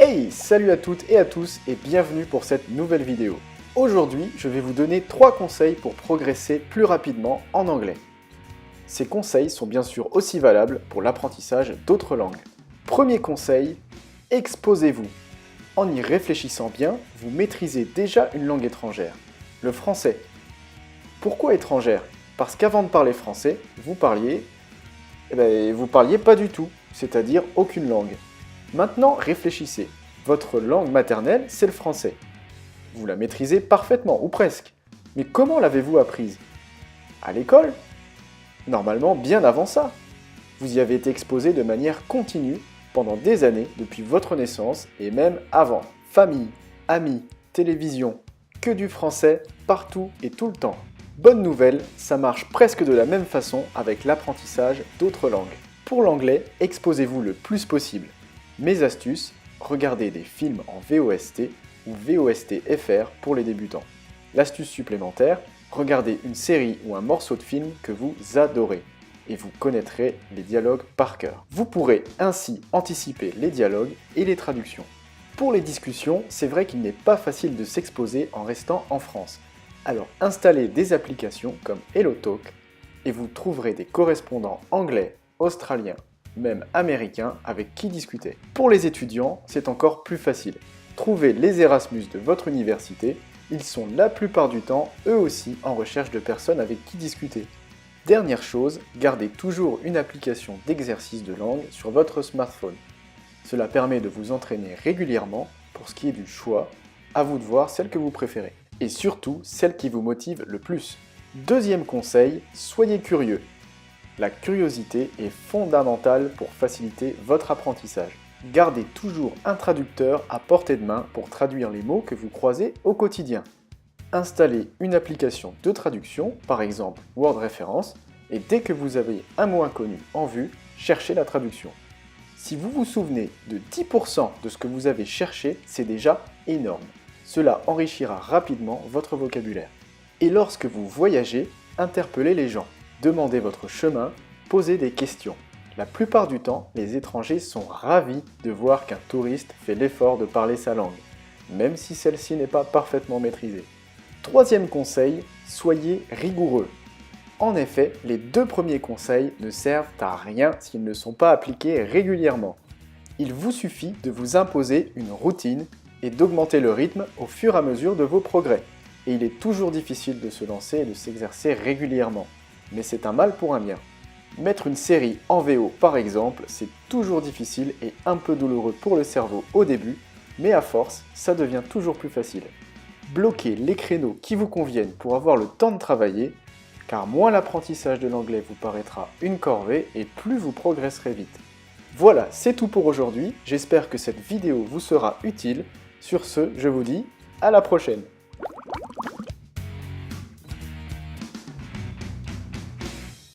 Hey, salut à toutes et à tous et bienvenue pour cette nouvelle vidéo. Aujourd'hui, je vais vous donner 3 conseils pour progresser plus rapidement en anglais. Ces conseils sont bien sûr aussi valables pour l'apprentissage d'autres langues. Premier conseil, exposez-vous. En y réfléchissant bien, vous maîtrisez déjà une langue étrangère, le français. Pourquoi étrangère? Parce qu'avant de parler français, vous parliez pas du tout, c'est-à-dire aucune langue. Maintenant, réfléchissez. Votre langue maternelle, c'est le français. Vous la maîtrisez parfaitement, ou presque. Mais comment l'avez-vous apprise? À l'école? Normalement, bien avant ça. Vous y avez été exposé de manière continue pendant des années depuis votre naissance et même avant. Famille, amis, télévision, que du français, partout et tout le temps. Bonne nouvelle, ça marche presque de la même façon avec l'apprentissage d'autres langues. Pour l'anglais, exposez-vous le plus possible. Mes astuces, regardez des films en VOST ou VOST FR pour les débutants. L'astuce supplémentaire, regardez une série ou un morceau de film que vous adorez et vous connaîtrez les dialogues par cœur. Vous pourrez ainsi anticiper les dialogues et les traductions. Pour les discussions, c'est vrai qu'il n'est pas facile de s'exposer en restant en France. Alors installez des applications comme HelloTalk et vous trouverez des correspondants anglais, australiens, même américains avec qui discuter. Pour les étudiants, c'est encore plus facile. Trouvez les Erasmus de votre université, ils sont la plupart du temps eux aussi en recherche de personnes avec qui discuter. Dernière chose, gardez toujours une application d'exercice de langue sur votre smartphone. Cela permet de vous entraîner régulièrement. Pour ce qui est du choix, à vous de voir celle que vous préférez. Et surtout, celle qui vous motive le plus. Deuxième conseil, soyez curieux. La curiosité est fondamentale pour faciliter votre apprentissage. Gardez toujours un traducteur à portée de main pour traduire les mots que vous croisez au quotidien. Installez une application de traduction, par exemple Word Référence, et dès que vous avez un mot inconnu en vue, cherchez la traduction. Si vous vous souvenez de 10% de ce que vous avez cherché, c'est déjà énorme. Cela enrichira rapidement votre vocabulaire. Et lorsque vous voyagez, interpellez les gens. Demandez votre chemin, posez des questions. La plupart du temps, les étrangers sont ravis de voir qu'un touriste fait l'effort de parler sa langue, même si celle-ci n'est pas parfaitement maîtrisée. Troisième conseil, soyez rigoureux. En effet, les 2 premiers conseils ne servent à rien s'ils ne sont pas appliqués régulièrement. Il vous suffit de vous imposer une routine et d'augmenter le rythme au fur et à mesure de vos progrès. Et il est toujours difficile de se lancer et de s'exercer régulièrement. Mais c'est un mal pour un bien. Mettre une série en VO par exemple, c'est toujours difficile et un peu douloureux pour le cerveau au début, mais à force, ça devient toujours plus facile. Bloquez les créneaux qui vous conviennent pour avoir le temps de travailler, car moins l'apprentissage de l'anglais vous paraîtra une corvée et plus vous progresserez vite. Voilà, c'est tout pour aujourd'hui, j'espère que cette vidéo vous sera utile. Sur ce, je vous dis à la prochaine.